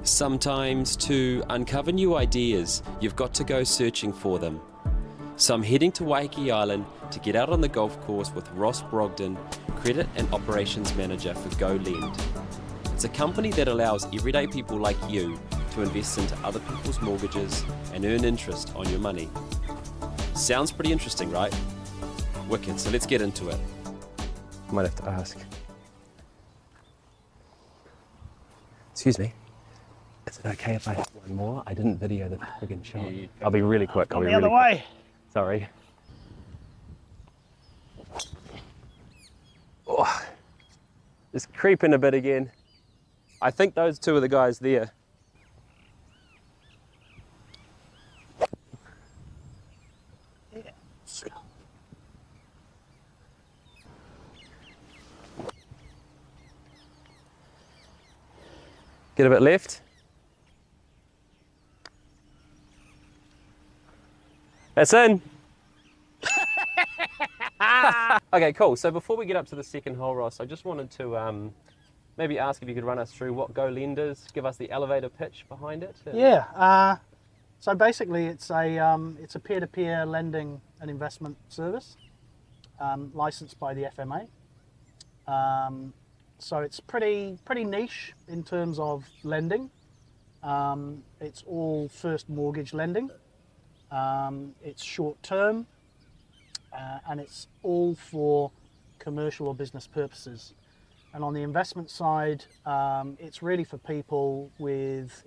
Sometimes to uncover new ideas, you've got to go searching for them. So I'm heading to Waiheke Island to get out on the golf course with Ross Brogden, Credit and Operations Manager for GoLend. It's a company that allows everyday people like you to invest into other people's mortgages and earn interest on your money. Sounds pretty interesting, right? Wicked, so let's get into it. Might have to ask. Excuse me. Is it okay if I have one more? I didn't video the friggin' shot. I'll be really quick. I'll be really quick. Way. Sorry. Oh, just creeping a bit again. I think those two are the guys there. Get a bit left. That's in. Okay, cool. So before we get up to the second hole, Ross, I just wanted to maybe ask if you could run us through what GoLend is, give us the elevator pitch behind it. Yeah. So basically, it's a peer-to-peer lending and investment service, licensed by the FMA. So it's pretty niche in terms of lending. It's all first mortgage lending. It's short term, and it's all for commercial or business purposes. And on the investment side, it's really for people with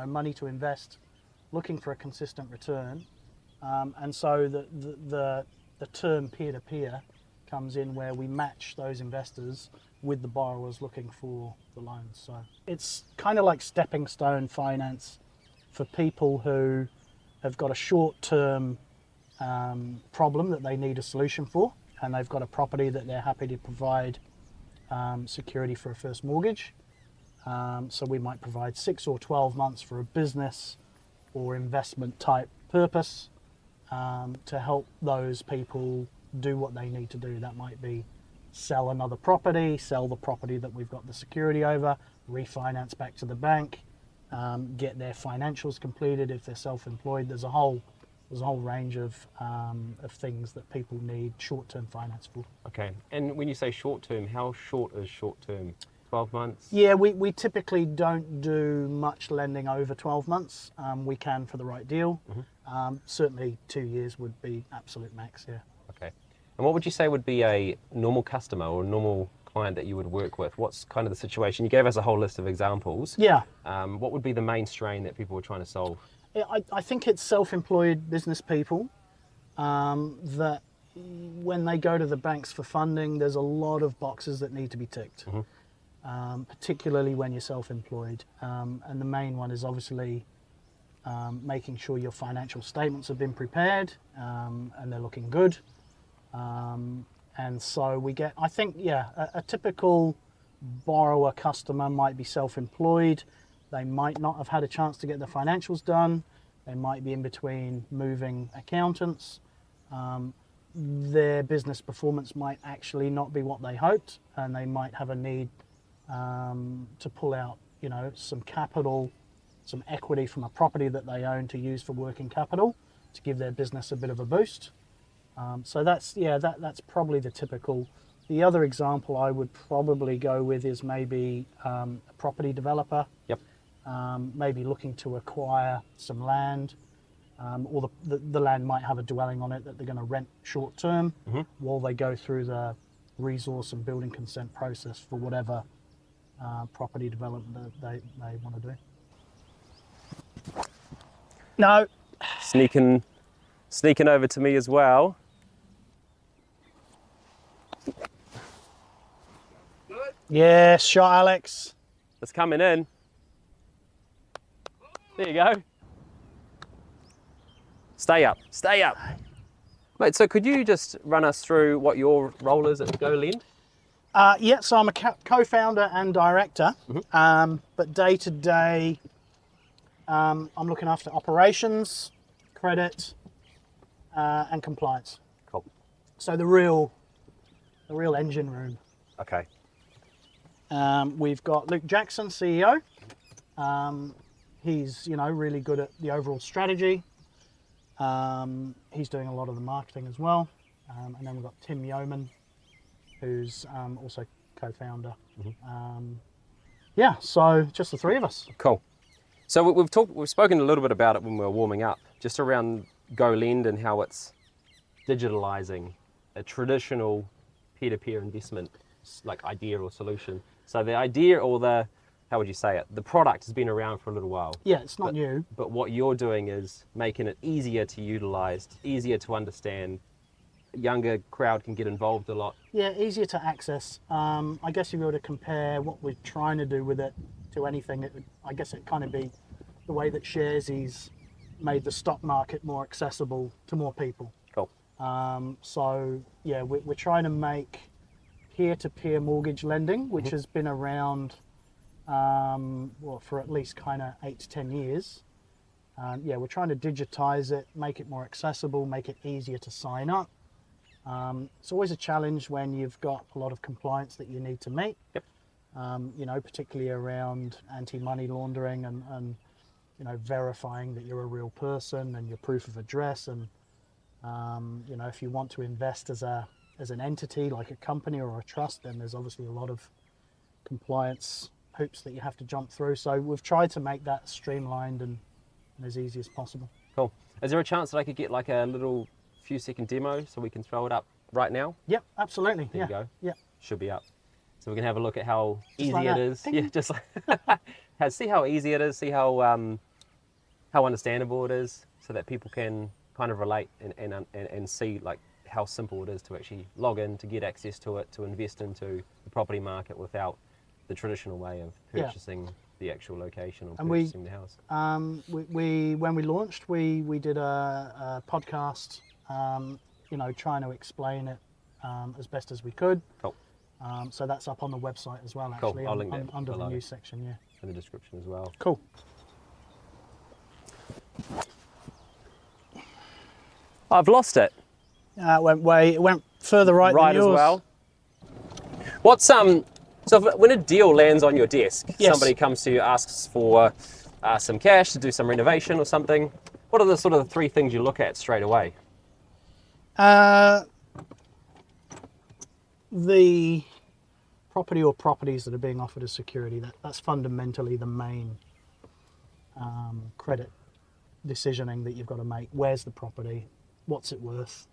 money to invest, looking for a consistent return. And so the term peer-to-peer comes in where we match those investors with the borrowers looking for the loans. So it's kind of like stepping stone finance for people who have got a short-term problem that they need a solution for, and they've got a property that they're happy to provide security for a first mortgage. So we might provide 6 or 12 months for a business or investment type purpose to help those people do what they need to do. That might be sell another property, sell the property that we've got the security over, refinance back to the bank, get their financials completed if they're self-employed. There's a whole range of things that people need short-term finance for. Okay, and when you say short-term, how short is short-term? 12 months? Yeah, we typically don't do much lending over 12 months. We can for the right deal. Mm-hmm. Certainly 2 years would be absolute max, yeah. Okay. And what would you say would be a normal customer or a normal client that you would work with? What's kind of the situation? You gave us a whole list of examples. Yeah. What would be the main strain that people were trying to solve? I think it's self-employed business people that when they go to the banks for funding, there's a lot of boxes that need to be ticked, particularly when you're self-employed. And the main one is obviously making sure your financial statements have been prepared and they're looking good. And so we get, I think, a typical borrower customer might be self-employed. They might not have had a chance to get their financials done. They might be in between moving accountants. Their business performance might actually not be what they hoped, and they might have a need to pull out, some capital, some equity from a property that they own to use for working capital to give their business a bit of a boost. So that's probably the typical. The other example I would probably go with is maybe a property developer. Yep. Maybe looking to acquire some land, or the land might have a dwelling on it that they're going to rent short term while they go through the resource and building consent process for whatever property development they want to do. No. Sneaking over to me as well. Yeah, shot, Alex. It's coming in. There you go. Stay up. Mate, so could you just run us through what your role is at GoLend? Yeah, so I'm a co-founder and director, but day to day, I'm looking after operations, credit, and compliance. Cool. So the real engine room. Okay. We've got Luke Jackson, CEO, He's, you know, really good at the overall strategy. He's doing a lot of the marketing as well. And then we've got Tim Yeoman, who's also co-founder. Yeah, so just the three of us. Cool. So we've spoken a little bit about it when we were warming up, just around GoLend and how it's digitalizing a traditional peer-to-peer investment like idea or solution. So the idea, or the, how would you say it? The product has been around for a little while. Yeah, it's not new. But what you're doing is making it easier to utilize, easier to understand. A younger crowd can get involved a lot. Yeah, easier to access. I guess if you were to compare what we're trying to do with it to anything, I guess it'd kind of be the way that Sharesies made the stock market more accessible to more people. Cool. So yeah, we're trying to make peer-to-peer mortgage lending, which has been around for at least kind of 8 to 10 years. Yeah, we're trying to digitize it, make it more accessible, make it easier to sign up. It's always a challenge when you've got a lot of compliance that you need to meet. Yep. You know, particularly around anti-money laundering and you know, verifying that you're a real person and your proof of address. And you know, if you want to invest as an entity like a company or a trust, then there's obviously a lot of compliance hoops that you have to jump through. So we've tried to make that streamlined and as easy as possible. Cool. Is there a chance that I could get like a little few-second demo so we can throw it up right now? Yep, absolutely. There you go. Yeah. Should be up. So we can have a look at how Just easy like it that. is. Ding. Yeah, just like see how easy it is, see how understandable it is, so that people can kind of relate and see like how simple it is to actually log in, to get access to it, to invest into the property market without the traditional way of purchasing the actual location or purchasing the house. We when we launched, we did a podcast, you know, trying to explain it as best as we could. Cool. So that's up on the website as well, Cool. actually, I'll link that under the below. news section. Yeah. In the description as well. Cool. I've lost it. It went further right than As yours. well. What's so when a deal lands on your desk, Yes. somebody comes to you, asks for some cash to do some renovation or something. What are the sort of the three things you look at straight away? The property or properties that are being offered as security, that's fundamentally the main credit decisioning that you've got to make. Where's the property? What's it worth?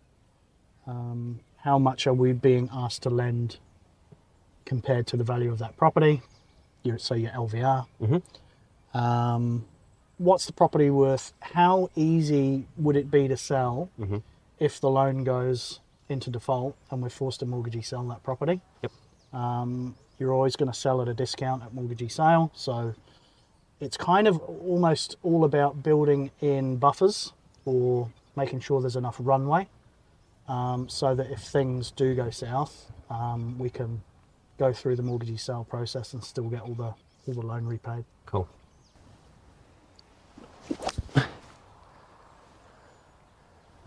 How much are we being asked to lend compared to the value of that property? Your LVR. What's the property worth? How easy would it be to sell if the loan goes into default and we're forced to mortgagee sell that property? Yep. You're always going to sell at a discount at mortgagee sale. So it's kind of almost all about building in buffers or making sure there's enough runway so that if things do go south, we can go through the mortgagee sale process and still get all the loan repaid. Cool. It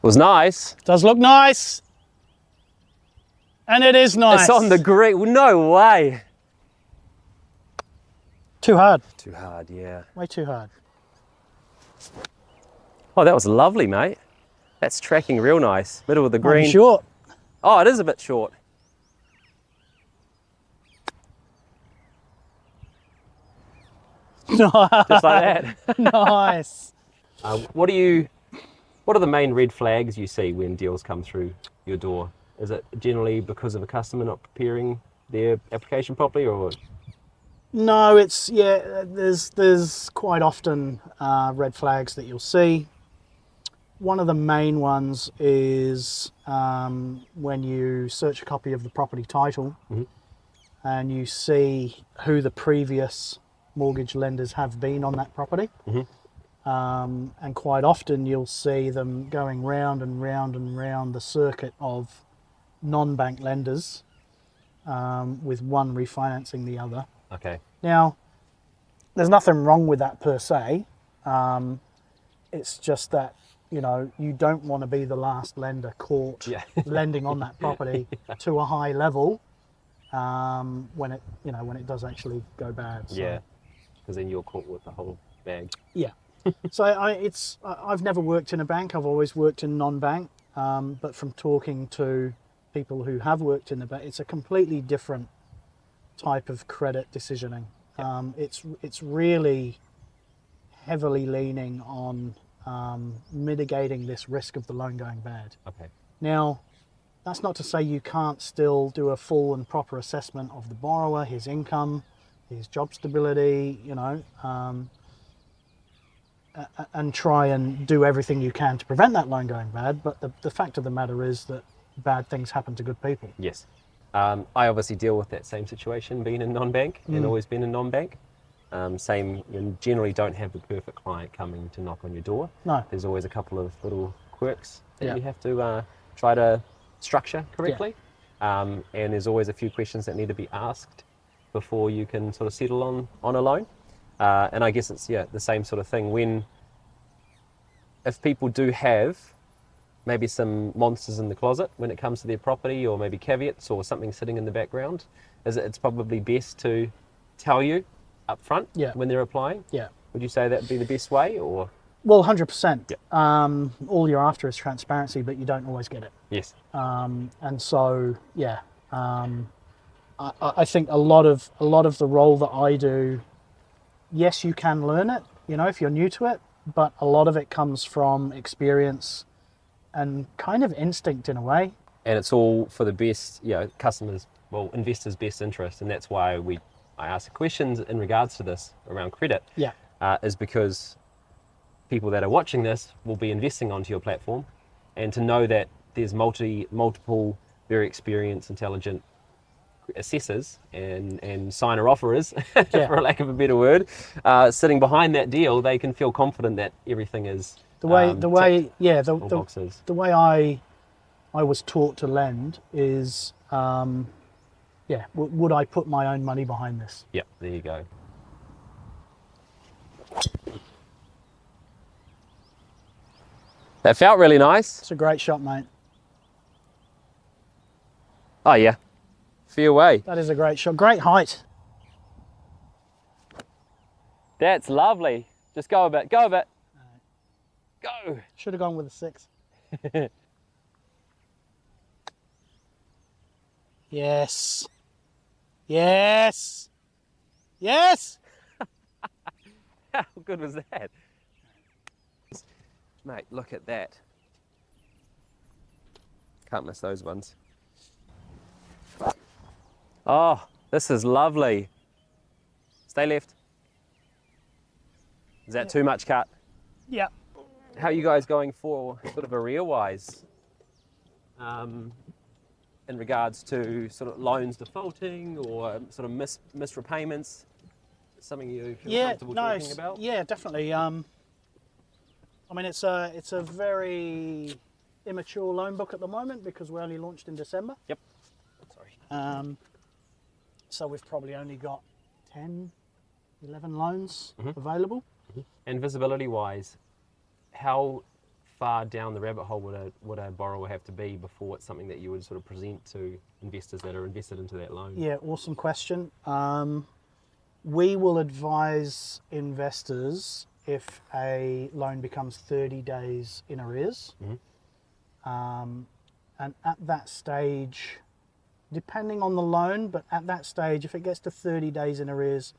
was nice. Does look nice. And it is nice. It's on the green. No way. Too hard. Too hard, yeah. Way too hard. Oh, that was lovely, mate. That's tracking real nice. Middle of the green. Short. Oh, it is a bit short. Just like that. Nice. What are the main red flags you see when deals come through your door? Is it generally because of a customer not preparing their application properly, or? No, there's quite often red flags that you'll see. One of the main ones is when you search a copy of the property title and you see who the previous mortgage lenders have been on that property. And quite often you'll see them going round and round and round the circuit of non-bank lenders with one refinancing the other. Okay. Now, there's nothing wrong with that per se. It's just that, you know, you don't want to be the last lender caught lending on that property to a high level when it does actually go bad. So, because then you're caught with the whole bag. Yeah. So I've never worked in a bank. I've always worked in non-bank. But from talking to people who have worked in the bank, it's a completely different type of credit decisioning. It's really heavily leaning on mitigating this risk of the loan going bad. Okay. Now, that's not to say you can't still do a full and proper assessment of the borrower, his income, his job stability, and try and do everything you can to prevent that loan going bad. But the fact of the matter is that bad things happen to good people. Yes. I obviously deal with that same situation, being in non-bank and always been in non-bank. Same, you generally don't have the perfect client coming to knock on your door. No. There's always a couple of little quirks that Yeah. you have to try to structure correctly. And there's always a few questions that need to be asked before you can sort of settle on a loan. And I guess it's the same sort of thing. If people do have maybe some monsters in the closet when it comes to their property, or maybe caveats or something sitting in the background, it's probably best to tell you up front when they're applying. Yeah. Would you say that would be the best way, or? Well, 100%. Yeah. All you're after is transparency, but you don't always get it. Yes. And so, I think a lot of the role that I do, yes, you can learn it, if you're new to it, but a lot of it comes from experience and kind of instinct in a way. And it's all for the best, investors' best interest, and that's why I ask the questions in regards to this around credit. Yeah. Is because people that are watching this will be investing onto your platform, and to know that there's multiple very experienced, intelligent assessors and signer offerers, for lack of a better word, sitting behind that deal, they can feel confident that everything is the way boxes. The way I was taught to lend is would I put my own money behind this? Yep, there you go. That felt really nice. It's a great shot, mate. Oh yeah, fair away. That is a great shot. Great height. That's lovely. Just go a bit. Go a bit. Go. Should have gone with a 6. Yes. Yes. Yes. How good was that? Mate, look at that. Can't miss those ones. Oh, this is lovely. Stay left. Is that too much cut? Yeah. How are you guys going for sort of arrear-wise in regards to sort of loans defaulting or sort of missed repayments? Something you feel comfortable talking about? Yeah, definitely. It's a very immature loan book at the moment because we only launched in December. Yep. Sorry. So we've probably only got 10, 11 loans available. And visibility-wise, how far down the rabbit hole would a borrower have to be before it's something that you would sort of present to investors that are invested into that loan? Yeah, awesome question. We will advise investors if a loan becomes 30 days in arrears. And at that stage, depending on the loan, but at that stage, if it gets to 30 days in arrears,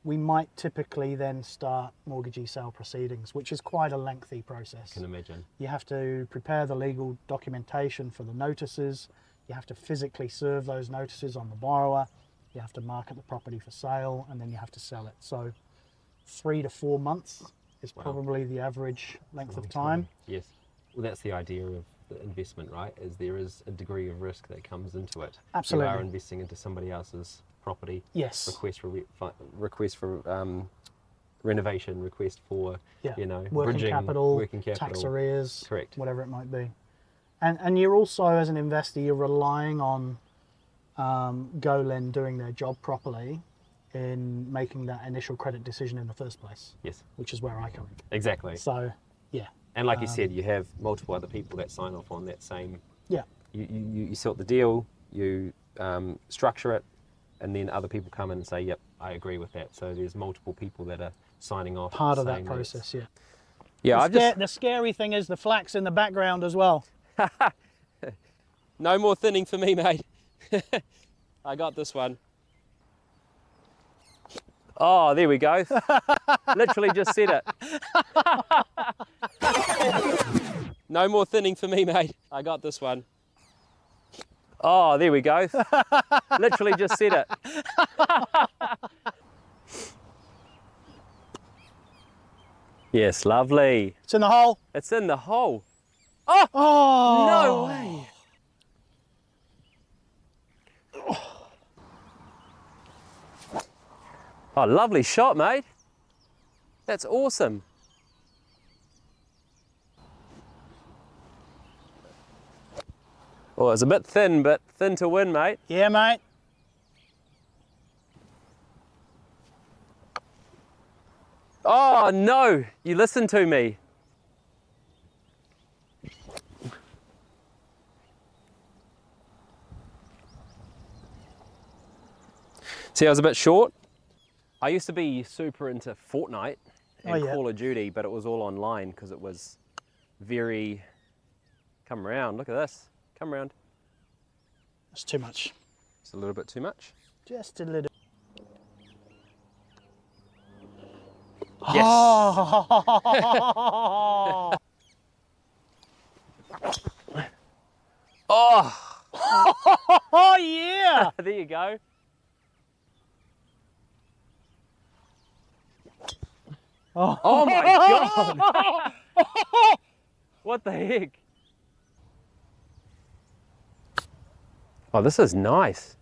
we might typically then start mortgagee sale proceedings, which is quite a lengthy process. I can imagine. You have to prepare the legal documentation for the notices. You have to physically serve those notices on the borrower. You have to market the property for sale, and then you have to sell it. So 3 to 4 months is probably the average length of time. Yes. Well, that's the idea of the investment, right? Is there is a degree of risk that comes into it. Absolutely. You are investing into somebody else's property. Yes. Request for renovation, request for working capital, tax arrears, correct, whatever it might be. And you're also, as an investor, you're relying on GoLend doing their job properly in making that initial credit decision in the first place. Yes. Which is where I come in. Exactly. So, yeah. And like you said, you have multiple other people that sign off on that same. Yeah. You sort the deal, you structure it, and then other people come in and say, yep, I agree with that. So there's multiple people that are signing off. Part of that saying process, yeah. Yeah, The scary thing is the flax in the background as well. No more thinning for me, mate. I got this one. Oh, there we go. Literally just said it. No more thinning for me, mate. I got this one. Oh, there we go. Literally just said it. Yes, lovely. It's in the hole. It's in the hole. Oh! Oh! No way. Oh, lovely shot, mate. That's awesome. Oh, it's a bit thin, but thin to win, mate. Yeah, mate. Oh, no. You listen to me. See, I was a bit short. I used to be super into Fortnite and Call of Duty, but it was all online because it was very... Come around, look at this. Come around. That's too much. It's a little bit too much. Just a little. Yes. Oh! Oh, yeah! There you go. Oh my God! What the heck? Oh, this is nice.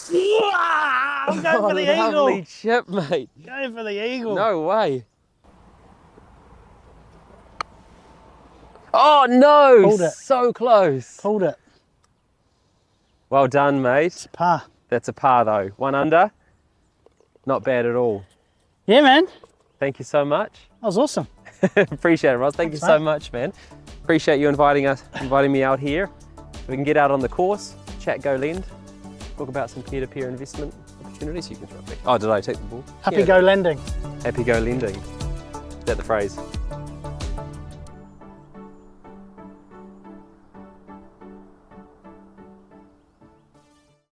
I'm going for the eagle. Lovely chip, mate. Going for the eagle. No way. Oh no! Pulled it. So close. Pulled it. Well done, mate. It's par. That's a par though. 1 under. Not bad at all. Yeah, man. Thank you so much. That was awesome. Appreciate it, Ross. Thank you so much, man. Appreciate you inviting me out here. We can get out on the course, chat GoLend, talk about some peer-to-peer investment opportunities. You can throw it back. Oh, did I take the ball? Happy go lending. Happy go lending. Is that the phrase?